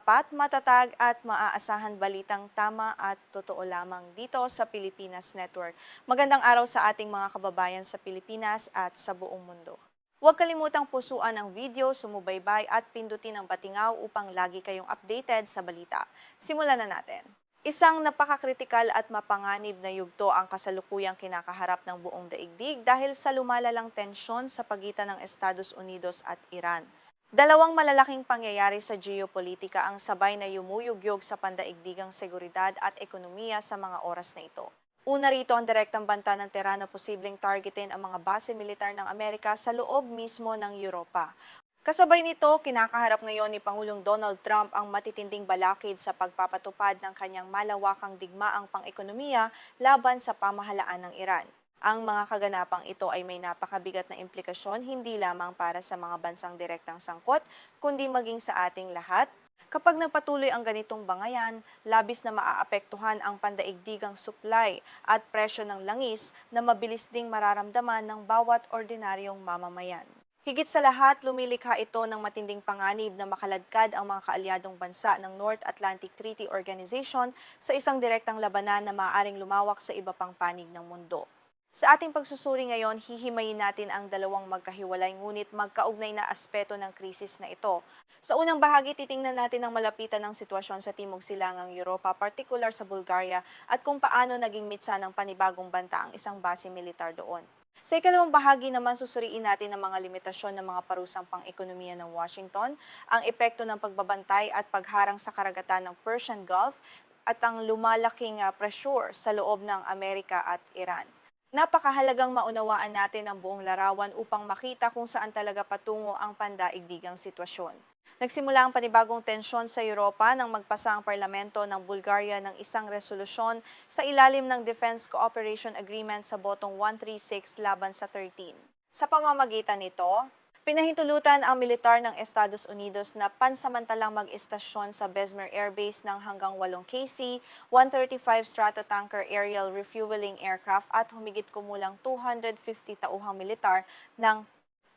tapat, matatag at maaasahan balitang tama at totoo lamang dito sa Pilipinas Network. Magandang araw sa ating mga kababayan sa Pilipinas at sa buong mundo. Huwag kalimutang pusuan ang video, sumubaybay at pindutin ang batingaw upang lagi kayong updated sa balita. Simulan na natin. Isang napakakritikal at mapanganib na yugto ang kasalukuyang kinakaharap ng buong daigdig dahil sa lumalalang tensyon sa pagitan ng Estados Unidos at Iran. Dalawang malalaking pangyayari sa geopolitika ang sabay na yumuyugyog sa pandaigdigang seguridad at ekonomiya sa mga oras na ito. Una rito ang direktang banta ng Tehran na posibleng targetin ang mga base militar ng Amerika sa loob mismo ng Europa. Kasabay nito, kinakaharap ngayon ni Pangulong Donald Trump ang matitinding balakid sa pagpapatupad ng kanyang malawakang digmaang pang-ekonomiya laban sa pamahalaan ng Iran. Ang mga kaganapang ito ay may napakabigat na implikasyon hindi lamang para sa mga bansang direktang sangkot, kundi maging sa ating lahat. Kapag nagpatuloy ang ganitong bangayan, labis na maaapektuhan ang pandaigdigang supply at presyo ng langis na mabilis ding mararamdaman ng bawat ordinaryong mamamayan. Higit sa lahat, lumilikha ito ng matinding panganib na makaladkad ang mga kaalyadong bansa ng North Atlantic Treaty Organization sa isang direktang labanan na maaaring lumawak sa iba pang panig ng mundo. Sa ating pagsusuri ngayon, hihimayin natin ang dalawang magkahiwalay ngunit magkaugnay na aspeto ng krisis na ito. Sa unang bahagi, titingnan natin ang malapitan ng sitwasyon sa Timog Silangang Europa, partikular sa Bulgaria, at kung paano naging mitsa ng panibagong banta ang isang base militar doon. Sa ikalawang bahagi naman, susuriin natin ang mga limitasyon ng mga parusang pang-ekonomiya ng Washington, ang epekto ng pagbabantay at pagharang sa karagatan ng Persian Gulf, at ang lumalaking pressure sa loob ng Amerika at Iran. Napakahalagang maunawaan natin ang buong larawan upang makita kung saan talaga patungo ang pandaigdigang sitwasyon. Nagsimula ang panibagong tensyon sa Europa nang magpasa ang parlamento ng Bulgaria ng isang resolusyon sa ilalim ng Defense Cooperation Agreement sa botong 136 laban sa 13. Sa pamamagitan nito, pinahintulutan ang militar ng Estados Unidos na pansamantalang mag-istasyon sa Besmer Air Base ng hanggang 8 KC-135 Stratotanker Aerial Refueling Aircraft at humigit kumulang 250 tauhang militar ng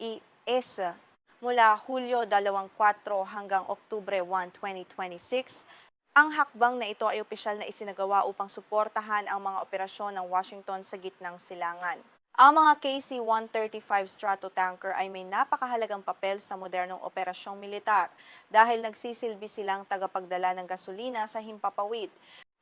IS mula Hulyo 24 hanggang Oktubre 1, 2026. Ang hakbang na ito ay opisyal na isinagawa upang suportahan ang mga operasyon ng Washington sa gitnang silangan. Ang mga KC-135 Stratotanker ay may napakahalagang papel sa modernong operasyong militar dahil nagsisilbi silang tagapagdala ng gasolina sa himpapawid.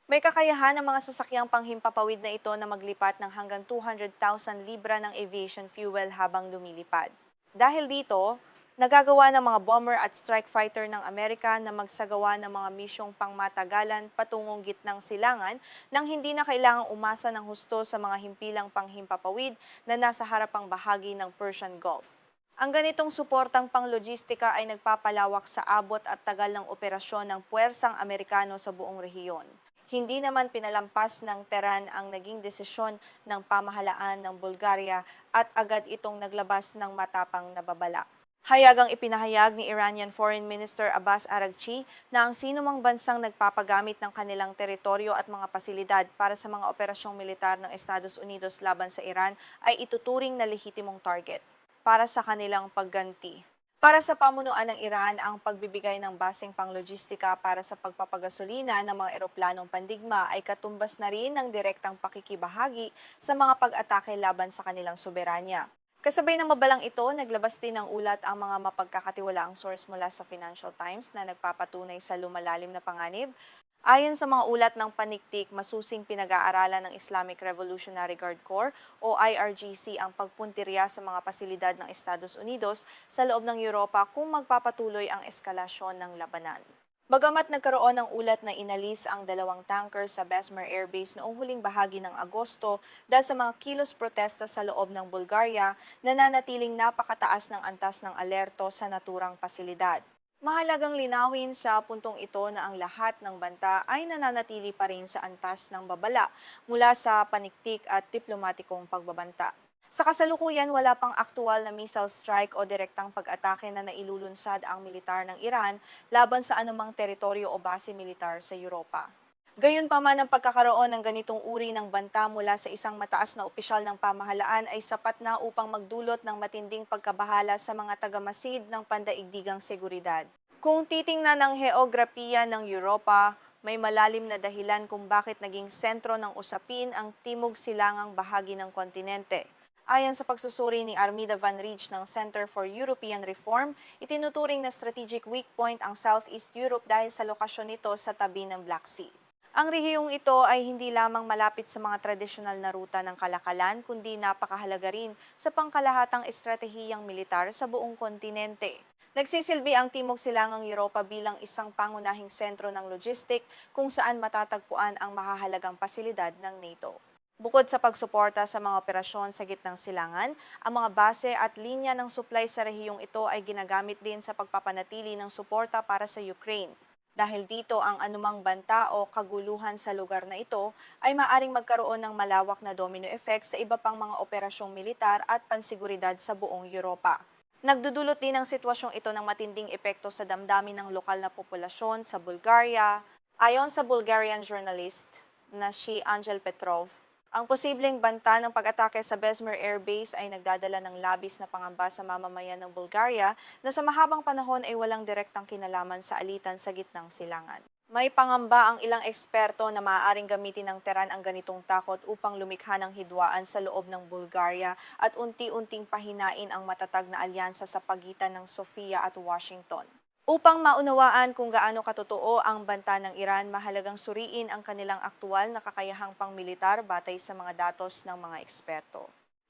May kakayahan ng mga sasakyang panghimpapawid na ito na maglipat ng hanggang 200,000 libra ng aviation fuel habang lumilipad. Dahil dito, nagagawa ng mga bomber at strike fighter ng Amerika na magsagawa ng mga misyong pangmatagalan patungong gitnang silangan nang hindi na kailangang umasa ng husto sa mga himpilang panghimpapawid na nasa harapang bahagi ng Persian Gulf. Ang ganitong suportang panglogistika ay nagpapalawak sa abot at tagal ng operasyon ng puwersang Amerikano sa buong rehiyon. Hindi naman pinalampas ng Tehran ang naging desisyon ng pamahalaan ng Bulgaria at agad itong naglabas ng matapang na babala. Hayagang ipinahayag ni Iranian Foreign Minister Abbas Araghchi na ang sinumang bansang nagpapagamit ng kanilang teritoryo at mga pasilidad para sa mga operasyong militar ng Estados Unidos laban sa Iran ay ituturing na lehitimong target para sa kanilang pagganti. Para sa pamunuan ng Iran, ang pagbibigay ng baseng panglogistika para sa pagpapagasolina ng mga eroplanong pandigma ay katumbas na rin ng direktang pakikibahagi sa mga pag-atake laban sa kanilang soberanya. Kasabay ng mabalang ito, naglabas din ng ulat ang mga mapagkakatiwalaang source mula sa Financial Times na nagpapatunay sa lumalalim na panganib. Ayon sa mga ulat ng paniktik, masusing pinag-aaralan ng Islamic Revolutionary Guard Corps o IRGC ang pagpuntirya sa mga pasilidad ng Estados Unidos sa loob ng Europa kung magpapatuloy ang eskalasyon ng labanan. Bagamat nagkaroon ng ulat na inalis ang dalawang tanker sa Besmer Air Base noong huling bahagi ng Agosto dahil sa mga kilos protesta sa loob ng Bulgaria, nananatiling napakataas ng antas ng alerto sa naturang pasilidad. Mahalagang linawin sa puntong ito na ang lahat ng banta ay nananatili pa rin sa antas ng babala mula sa paniktik at diplomatikong pagbabanta. Sa kasalukuyan, wala pang aktual na missile strike o direktang pag-atake na nailulunsad ang militar ng Iran laban sa anumang teritoryo o base militar sa Europa. Gayunpaman, ang pagkakaroon ng ganitong uri ng banta mula sa isang mataas na opisyal ng pamahalaan ay sapat na upang magdulot ng matinding pagkabahala sa mga tagamasid ng pandaigdigang seguridad. Kung titingnan ng heograpiya ng Europa, may malalim na dahilan kung bakit naging sentro ng usapin ang timog silangang bahagi ng kontinente. Ayon sa pagsusuri ni Armida Van Rij ng Center for European Reform, itinuturing na strategic weak point ang Southeast Europe dahil sa lokasyon nito sa tabi ng Black Sea. Ang rehiyong ito ay hindi lamang malapit sa mga tradisyonal na ruta ng kalakalan, kundi napakahalaga rin sa pangkalahatang estratehiyang militar sa buong kontinente. Nagsisilbi ang Timog Silangang Europa bilang isang pangunahing sentro ng logistik kung saan matatagpuan ang mahahalagang pasilidad ng NATO. Bukod sa pagsuporta sa mga operasyon sa gitnang silangan, ang mga base at linya ng supply sa rehiyong ito ay ginagamit din sa pagpapanatili ng suporta para sa Ukraine. Dahil dito ang anumang banta o kaguluhan sa lugar na ito ay maaring magkaroon ng malawak na domino effect sa iba pang mga operasyong militar at pansiguridad sa buong Europa. Nagdudulot din ang sitwasyong ito ng matinding epekto sa damdamin ng lokal na populasyon sa Bulgaria. Ayon sa Bulgarian journalist na si Angel Petrov, ang posibleng banta ng pag-atake sa Besmer Air Base ay nagdadala ng labis na pangamba sa mamamayan ng Bulgaria na sa mahabang panahon ay walang direktang kinalaman sa alitan sa gitnang silangan. May pangamba ang ilang eksperto na maaaring gamitin ng Tehran ang ganitong takot upang lumikha ng hidwaan sa loob ng Bulgaria at unti-unting pahinain ang matatag na alyansa sa pagitan ng Sofia at Washington. Upang maunawaan kung gaano katotoo ang banta ng Iran, mahalagang suriin ang kanilang aktual na kakayahang pangmilitar batay sa mga datos ng mga eksperto.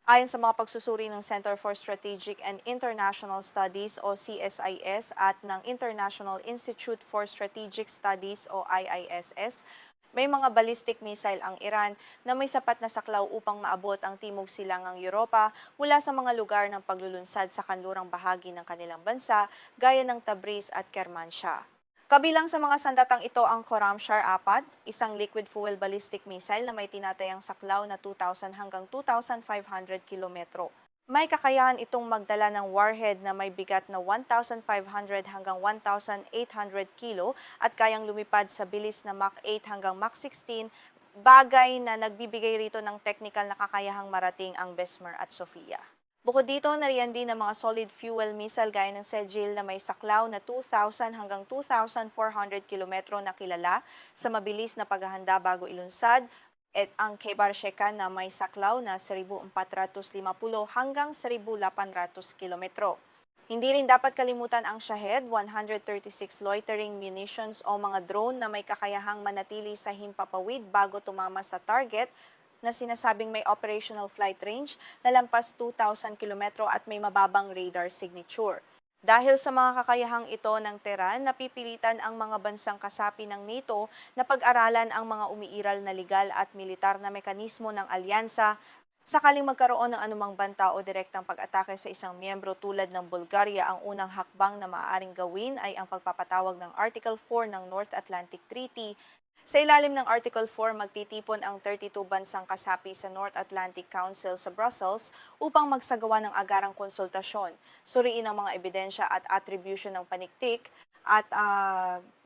Ayon sa mga pagsusuri ng Center for Strategic and International Studies o CSIS at ng International Institute for Strategic Studies o IISS, may mga ballistic missile ang Iran na may sapat na saklaw upang maabot ang Timog Silangang Europa mula sa mga lugar ng paglulunsad sa kanlurang bahagi ng kanilang bansa gaya ng Tabriz at Kermanshah. Kabilang sa mga sandatang ito ang Khorramshahr-4, isang liquid fuel ballistic missile na may tinatayang saklaw na 2,000 hanggang 2,500 kilometro. May kakayahan itong magdala ng warhead na may bigat na 1,500 hanggang 1,800 kilo at kayang lumipad sa bilis na Mach 8 hanggang Mach 16, bagay na nagbibigay rito ng technical na kakayahang marating ang Besmer at Sofia. Bukod dito, nariyan din ang mga solid fuel missile gaya ng Sejil na may saklaw na 2,000 hanggang 2,400 kilometro na kilala sa mabilis na paghahanda bago ilunsad at ang Khaybar-Shekan na may saklaw na 1,450 hanggang 1,800 kilometro. Hindi rin dapat kalimutan ang Shahed 136 loitering munitions o mga drone na may kakayahang manatili sa himpapawid bago tumama sa target na sinasabing may operational flight range na lampas 2,000 kilometro at may mababang radar signature. Dahil sa mga kakayahang ito ng Tehran, napipilitan ang mga bansang kasapi ng NATO na pag-aralan ang mga umiiral na legal at militar na mekanismo ng alyansa sakaling magkaroon ng anumang banta o direktang pag-atake sa isang miyembro tulad ng Bulgaria. Ang unang hakbang na maaaring gawin ay ang pagpapatawag ng Article 4 ng North Atlantic Treaty. Sa ilalim ng Article 4, magtitipon ang 32 bansang kasapi sa North Atlantic Council sa Brussels upang magsagawa ng agarang konsultasyon, suriin ang mga ebidensya at attribution ng paniktik, at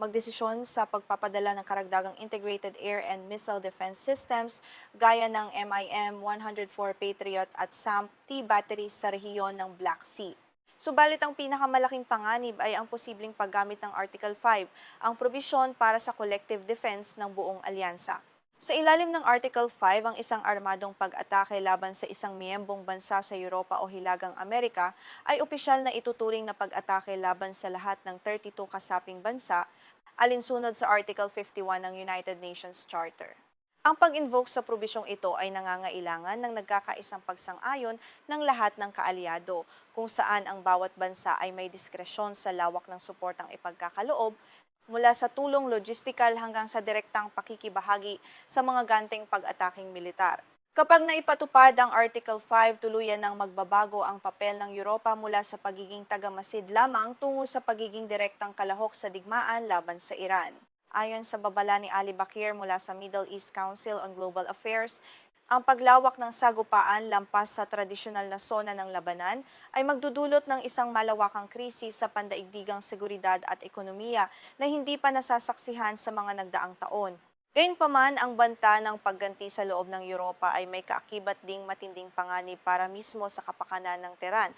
magdesisyon sa pagpapadala ng karagdagang integrated air and missile defense systems gaya ng MIM-104 Patriot at SAM-T batteries sa rehiyon ng Black Sea. Subalit ang pinakamalaking panganib ay ang posibleng paggamit ng Article 5, ang probisyon para sa collective defense ng buong alyansa. Sa ilalim ng Article 5, ang isang armadong pag-atake laban sa isang miyembrong bansa sa Europa o Hilagang Amerika ay opisyal na ituturing na pag-atake laban sa lahat ng 32 kasaping bansa, alinsunod sa Article 51 ng United Nations Charter. Ang pag-invoke sa probisyong ito ay nangangailangan ng nagkakaisang pagsang-ayon ng lahat ng kaalyado, kung saan ang bawat bansa ay may diskresyon sa lawak ng suportang ipagkakaloob, mula sa tulong logistikal hanggang sa direktang pakikibahagi sa mga ganteng pag-ataking militar. Kapag naipatupad ang Article 5, tuluyan ng magbabago ang papel ng Europa mula sa pagiging tagamasid lamang tungo sa pagiging direktang kalahok sa digmaan laban sa Iran. Ayon sa babala ni Ali Bakir mula sa Middle East Council on Global Affairs, ang paglawak ng sagupaan lampas sa tradisyonal na sona ng labanan ay magdudulot ng isang malawakang krisis sa pandaigdigang seguridad at ekonomiya na hindi pa nasasaksihan sa mga nagdaang taon. Gayunpaman, ang banta ng pagganti sa loob ng Europa ay may kaakibat ding matinding panganib para mismo sa kapakanan ng Tehran.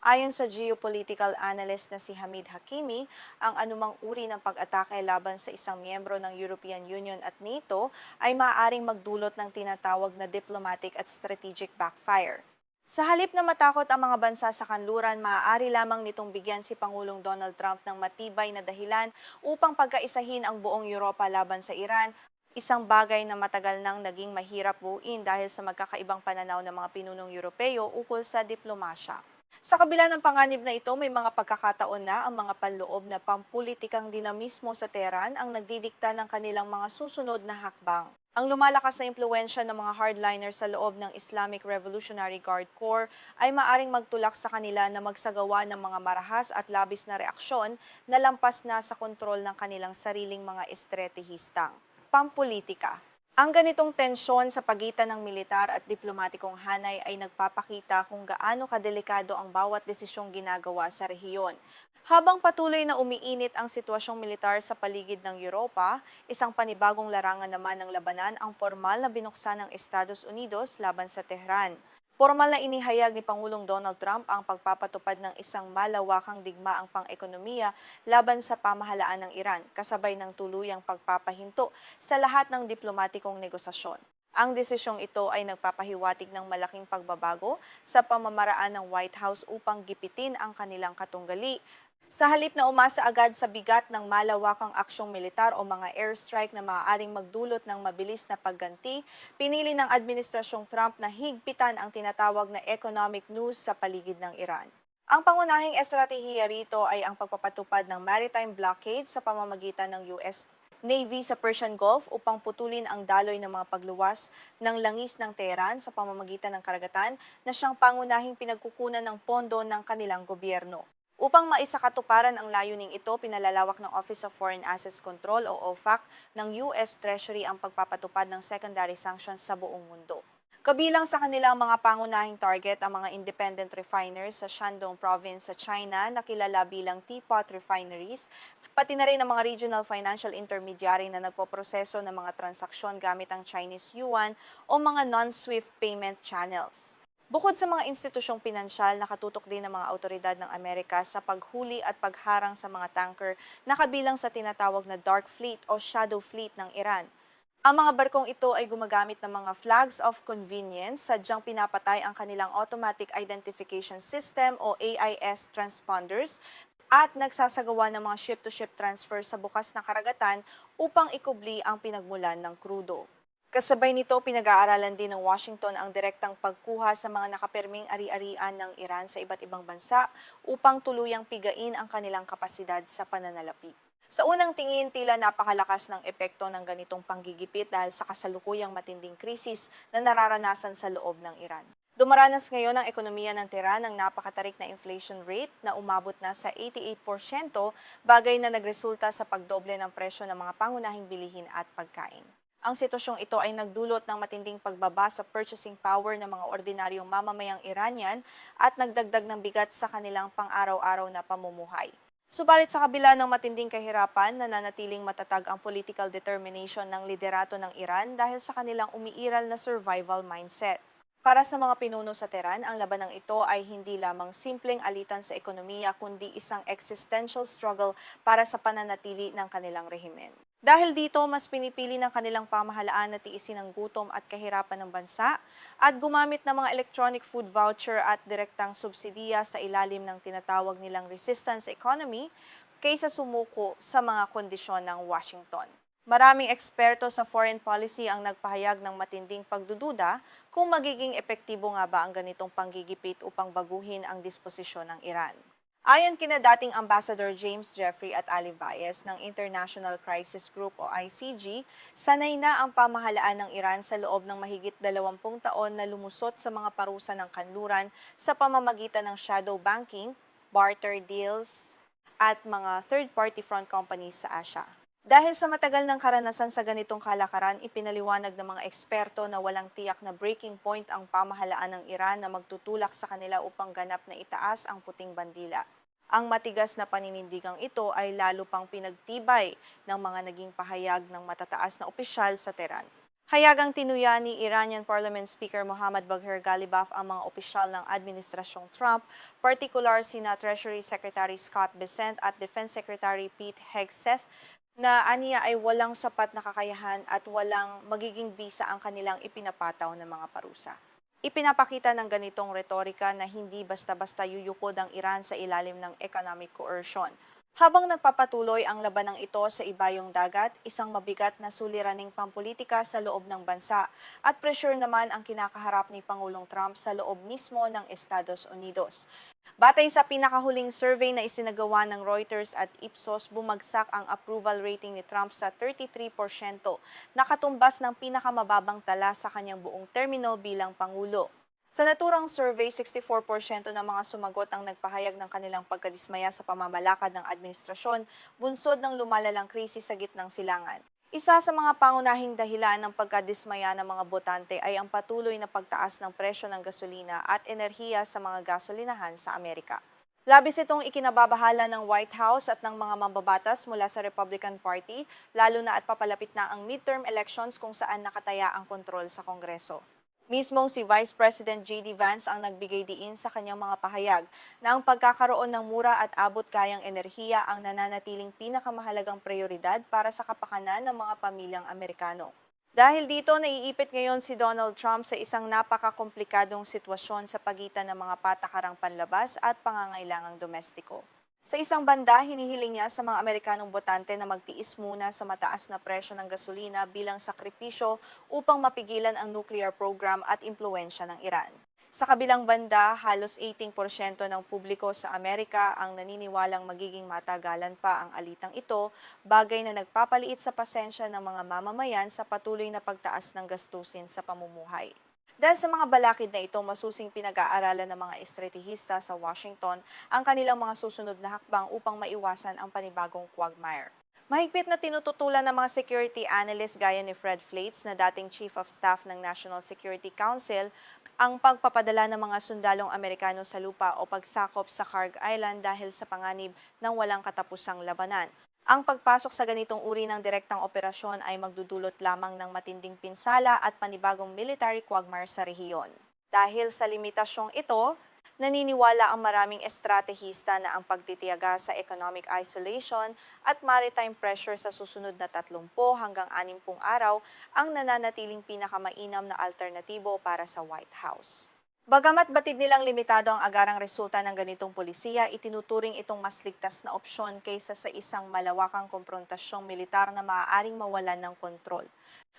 Ayon sa geopolitical analyst na si Hamid Hakimi, ang anumang uri ng pag-atake laban sa isang miyembro ng European Union at NATO ay maaaring magdulot ng tinatawag na diplomatic at strategic backfire. Sa halip na matakot ang mga bansa sa kanluran, maaari lamang nitong bigyan si Pangulong Donald Trump ng matibay na dahilan upang pagkaisahin ang buong Europa laban sa Iran, isang bagay na matagal nang naging mahirap buuin dahil sa magkakaibang pananaw ng mga pinunong Europeo ukol sa diplomasya. Sa kabila ng panganib na ito, may mga pagkakataon na ang mga panloob na pampulitikang dinamismo sa Tehran ang nagdidikta ng kanilang mga susunod na hakbang. Ang lumalakas na impluwensya ng mga hardliners sa loob ng Islamic Revolutionary Guard Corps ay maaring magtulak sa kanila na magsagawa ng mga marahas at labis na reaksyon na lampas na sa kontrol ng kanilang sariling mga estratehistang pampulitika. Ang ganitong tensyon sa pagitan ng militar at diplomatikong hanay ay nagpapakita kung gaano kadelikado ang bawat desisyong ginagawa sa rehiyon. Habang patuloy na umiinit ang sitwasyong militar sa paligid ng Europa, isang panibagong larangan naman ng labanan ang formal na binuksan ng Estados Unidos laban sa Tehran. Formal na inihayag ni Pangulong Donald Trump ang pagpapatupad ng isang malawakang digmaang pang-ekonomiya laban sa pamahalaan ng Iran, kasabay ng tuluyang pagpapahinto sa lahat ng diplomatikong negosasyon. Ang desisyong ito ay nagpapahiwatig ng malaking pagbabago sa pamamaraan ng White House upang gipitin ang kanilang katunggali. Sa halip na umasa agad sa bigat ng malawakang aksyong militar o mga airstrike na maaaring magdulot ng mabilis na pagganti, pinili ng Administrasyong Trump na higpitan ang tinatawag na economic news sa paligid ng Iran. Ang pangunahing estratehiya rito ay ang pagpapatupad ng maritime blockade sa pamamagitan ng US Navy sa Persian Gulf upang putulin ang daloy ng mga pagluwas ng langis ng Tehran sa pamamagitan ng karagatan na siyang pangunahing pinagkukunan ng pondo ng kanilang gobyerno. Upang maisakatuparan ang layuning ito, pinalalawak ng Office of Foreign Assets Control o OFAC ng US Treasury ang pagpapatupad ng secondary sanctions sa buong mundo. Kabilang sa kanilang mga pangunahing target ang mga independent refiners sa Shandong Province sa China na kilala bilang teapot refineries, pati na rin ang mga regional financial intermediary na nagpoproseso ng mga transaksyon gamit ang Chinese yuan o mga non-SWIFT payment channels. Bukod sa mga institusyong pinansyal, nakatutok din ng mga autoridad ng Amerika sa paghuli at pagharang sa mga tanker na kabilang sa tinatawag na Dark Fleet o Shadow Fleet ng Iran. Ang mga barkong ito ay gumagamit ng mga flags of convenience, sadyang pinapatay ang kanilang Automatic Identification System o AIS transponders at nagsasagawa ng mga ship-to-ship transfer sa bukas na karagatan upang ikubli ang pinagmulan ng krudo. Kasabay nito, pinag-aaralan din ng Washington ang direktang pagkuha sa mga nakaperming ari-arian ng Iran sa iba't ibang bansa upang tuluyang pigain ang kanilang kapasidad sa pananalapi. Sa unang tingin, tila napakalakas ng epekto ng ganitong panggigipit dahil sa kasalukuyang matinding krisis na nararanasan sa loob ng Iran. Dumaranas ngayon ang ekonomiya ng Tehran ng napakatarik na inflation rate na umabot na sa 88%, bagay na nagresulta sa pagdoble ng presyo ng mga pangunahing bilihin at pagkain. Ang sitwasyong ito ay nagdulot ng matinding pagbaba sa purchasing power ng mga ordinaryong mamamayang Iranian at nagdagdag ng bigat sa kanilang pang-araw-araw na pamumuhay. Subalit sa kabila ng matinding kahirapan, nananatiling matatag ang political determination ng liderato ng Iran dahil sa kanilang umiiral na survival mindset. Para sa mga pinuno sa Tehran, ang labanang ito ay hindi lamang simpleng alitan sa ekonomiya kundi isang existential struggle para sa pananatili ng kanilang rehimen. Dahil dito, mas pinipili ng kanilang pamahalaan na tiisin ang gutom at kahirapan ng bansa at gumamit ng mga electronic food voucher at direktang subsidiya sa ilalim ng tinatawag nilang resistance economy kaysa sumuko sa mga kondisyon ng Washington. Maraming eksperto sa foreign policy ang nagpahayag ng matinding pagdududa kung magiging epektibo nga ba ang ganitong panggigipit upang baguhin ang disposisyon ng Iran. Ayon kina dating Ambassador James Jeffrey at Ali Baez ng International Crisis Group o ICG, sanay na ang pamahalaan ng Iran sa loob ng mahigit 20 taon na lumusot sa mga parusa ng kanluran sa pamamagitan ng shadow banking, barter deals, at mga third-party front companies sa Asia. Dahil sa matagal ng karanasan sa ganitong kalakaran, ipinaliwanag ng mga eksperto na walang tiyak na breaking point ang pamahalaan ng Iran na magtutulak sa kanila upang ganap na itaas ang puting bandila. Ang matigas na paninindigang ito ay lalo pang pinagtibay ng mga naging pahayag ng matataas na opisyal sa Tehran. Hayagang tinuya ni Iranian Parliament Speaker Mohammad Bagher Ghalibaf ang mga opisyal ng Administrasyong Trump, particular sina Treasury Secretary Scott Bessent at Defense Secretary Pete Hegseth, na aniya ay walang sapat na kakayahan at walang magiging bisa ang kanilang ipinapataw ng mga parusa. Ipinapakita ng ganitong retorika na hindi basta-basta yuyukod ang Iran sa ilalim ng economic coercion. Habang nagpapatuloy ang labanang ito sa ibayong dagat, isang mabigat na suliraning pampolitika sa loob ng bansa at pressure naman ang kinakaharap ni Pangulong Trump sa loob mismo ng Estados Unidos. Batay sa pinakahuling survey na isinagawa ng Reuters at Ipsos, bumagsak ang approval rating ni Trump sa 33%, nakatumbas ng pinakamababang tala sa kanyang buong termino bilang Pangulo. Sa naturang survey, 64% ng mga sumagot ang nagpahayag ng kanilang pagkadismaya sa pamamalakad ng administrasyon, bunsod ng lumalalang krisis sa gitnang silangan. Isa sa mga pangunahing dahilan ng pagkadismaya ng mga botante ay ang patuloy na pagtaas ng presyo ng gasolina at enerhiya sa mga gasolinahan sa Amerika. Labis itong ikinababahala ng White House at ng mga mambabatas mula sa Republican Party, lalo na at papalapit na ang midterm elections kung saan nakataya ang kontrol sa Kongreso. Mismong si Vice President J.D. Vance ang nagbigay diin sa kanyang mga pahayag na ang pagkakaroon ng mura at abot-kayang enerhiya ang nananatiling pinakamahalagang prioridad para sa kapakanan ng mga pamilyang Amerikano. Dahil dito, naiipit ngayon si Donald Trump sa isang napakakomplikadong sitwasyon sa pagitan ng mga patakarang panlabas at pangangailangang domestiko. Sa isang banda, hinihiling niya sa mga Amerikanong botante na magtiis muna sa mataas na presyo ng gasolina bilang sakripisyo upang mapigilan ang nuclear program at impluensya ng Iran. Sa kabilang banda, halos 18% ng publiko sa Amerika ang naniniwalang magiging matagalan pa ang alitang ito, bagay na nagpapaliit sa pasensya ng mga mamamayan sa patuloy na pagtaas ng gastusin sa pamumuhay. Dahil sa mga balakid na ito, masusing pinag-aaralan ng mga estratehista sa Washington ang kanilang mga susunod na hakbang upang maiwasan ang panibagong quagmire. Mahigpit na tinututulan ng mga security analyst gaya ni Fred Flates na dating Chief of Staff ng National Security Council ang pagpapadala ng mga sundalong Amerikano sa lupa o pagsakop sa Kharg Island dahil sa panganib ng walang katapusang labanan. Ang pagpasok sa ganitong uri ng direktang operasyon ay magdudulot lamang ng matinding pinsala at panibagong military quagmire sa rehiyon. Dahil sa limitasyong ito, naniniwala ang maraming estratehista na ang pagtitiyaga sa economic isolation at maritime pressure sa susunod na 30 hanggang 60 araw ang nananatiling pinakamainam na alternatibo para sa White House. Bagamat batid nilang limitado ang agarang resulta ng ganitong polisiya, itinuturing itong mas ligtas na opsyon kaysa sa isang malawakang komprontasyong militar na maaaring mawalan ng kontrol.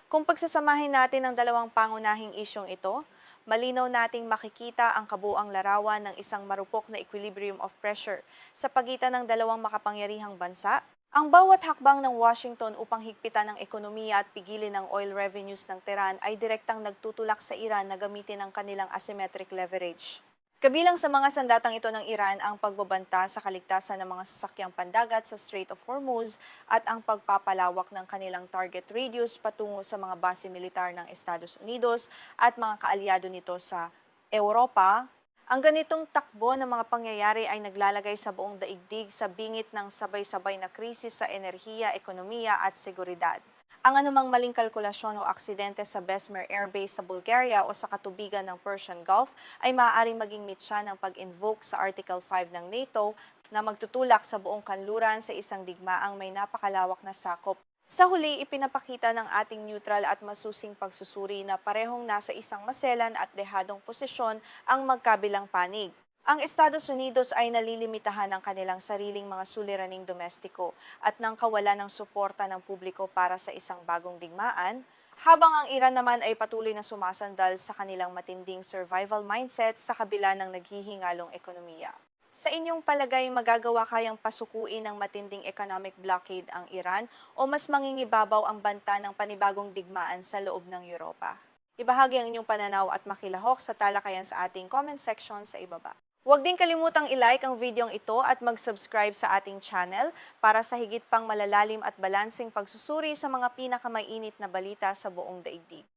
Kung pagsasamahin natin ang dalawang pangunahing isyong ito, malinaw nating makikita ang kabuuang larawan ng isang marupok na equilibrium of pressure sa pagitan ng dalawang makapangyarihang bansa. Ang bawat hakbang ng Washington upang higpitan ang ekonomiya at pigilin ang oil revenues ng Tehran ay direktang nagtutulak sa Iran na gamitin ang kanilang asymmetric leverage. Kabilang sa mga sandatang ito ng Iran ang pagbabanta sa kaligtasan ng mga sasakyang pandagat sa Strait of Hormuz at ang pagpapalawak ng kanilang target radius patungo sa mga base militar ng Estados Unidos at mga kaalyado nito sa Europa. Ang ganitong takbo ng mga pangyayari ay naglalagay sa buong daigdig sa bingit ng sabay-sabay na krisis sa enerhiya, ekonomiya at seguridad. Ang anumang maling kalkulasyon o aksidente sa Besmer Air Base sa Bulgaria o sa katubigan ng Persian Gulf ay maaaring maging mitsa ng pag-invoke sa Article 5 ng NATO na magtutulak sa buong kanluran sa isang digmaang may napakalawak na sakop. Sa huli, ipinapakita ng ating neutral at masusing pagsusuri na parehong nasa isang maselan at dehadong posisyon ang magkabilang panig. Ang Estados Unidos ay nalilimitahan ng kanilang sariling mga suliraning domestiko at ng kawalan ng suporta ng publiko para sa isang bagong digmaan, habang ang Iran naman ay patuloy na sumasandal sa kanilang matinding survival mindset sa kabila ng naghihingalong ekonomiya. Sa inyong palagay, magagawa kayang pasukuin ng matinding economic blockade ang Iran o mas mangingibabaw ang banta ng panibagong digmaan sa loob ng Europa? Ibahagi ang inyong pananaw at makilahok sa talakayan sa ating comment section sa ibaba. Huwag din kalimutang i-like ang videong ito at mag-subscribe sa ating channel para sa higit pang malalalim at balanseng pagsusuri sa mga pinakamainit na balita sa buong daigdig.